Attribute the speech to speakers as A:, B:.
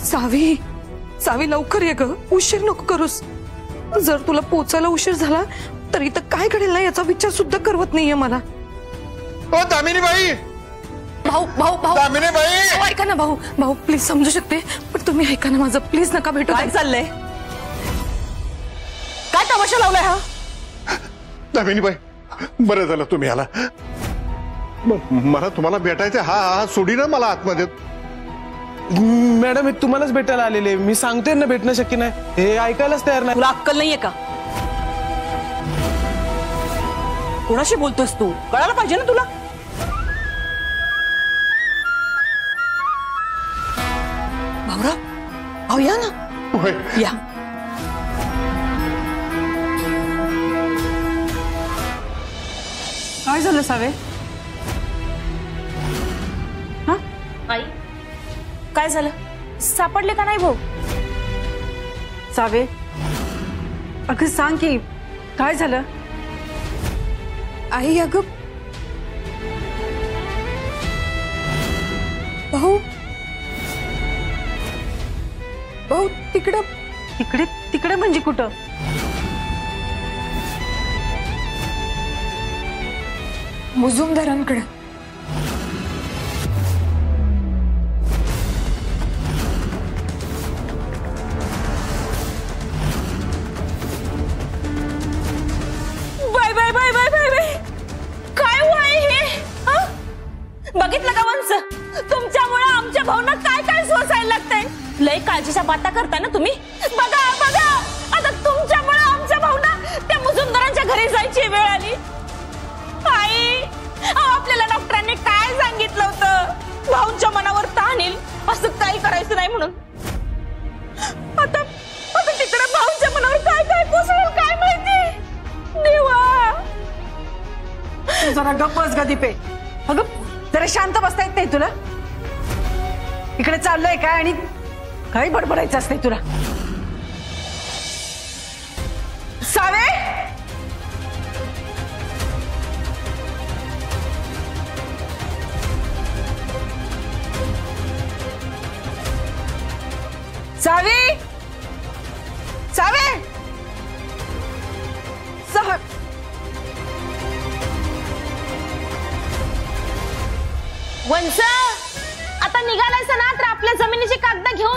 A: सावी सावी लवकर ये ग, उशीर नको करूस। जर तुला पोचायला उशीर झाला तर इथं काय घडेल ना याचा विचार सुद्धा करवत नाहीये मला।
B: ओ दामिनी बाई,
A: भाऊ भाऊ भाऊ
B: दामिनी बाई,
A: ऐका ना भाऊ, भाऊ प्लीज समजू शकते पण तुम्ही ऐका ना माझं, प्लीज नका भेटू।
C: काय चाललंय? काय तमाशा लावलाय हा?
B: दामिनी बाई बरं झालं तुम्ही आला। मला तुम्हाला भेटायचं, हा सोडी ना मला आतमध्ये।
D: मॅडम हे तुम्हालाच भेटायला आलेले, मी सांगते ना भेटणं शक्य नाही, हे ऐकायलाच तयार नाही।
C: तुला अक्कल नाहीये का? कोणाशी बोलतोस तू? कळायला पाहिजे ना तुला।
A: भाऊराव, भाऊ या ना,
B: होय
A: या।
C: काय झालं सावे? हा
E: आई काय झालं? सापडले का नाही भाऊ?
C: सावे अगं सांग की काय झालं?
A: आई अगं भाऊ, भाऊ तिकडं।
C: तिकडे तिकडे म्हणजे कुठं?
A: मुजुमदारांकडे।
E: Bye bye bye bye bye bye, काय वय हे? बघितलं का वंस, तुमच्यामुळे आमच्या भाऊंना काय काय सोसायला लागतंय। लय काळजीच्या बाता करताय ना तुम्ही। बघा बघा आता तुमच्यामुळे आमच्या भाऊंना त्या मुजुमदारांच्या घरी जायची वेळ आली। आई आपल्याला डॉक्टरांनी काय सांगितलं होतं, भाऊंच्या मनावर ताण येईल असं काही करायचं नाही म्हणून। आता आता तिकडे भाऊंच्या मनावर काय काय कोसळेल काय माहिती देवा।
C: जरा गप्प बस ग दीपे, अगं जरा शांत बसता येत नाही तुला? इकडे चाललंय काय आणि काही बडबडायचं असतंय तुला? सावे सावे सावे
E: वंस आता निघालायस ना तर आपल्या जमिनीची कागद घेऊन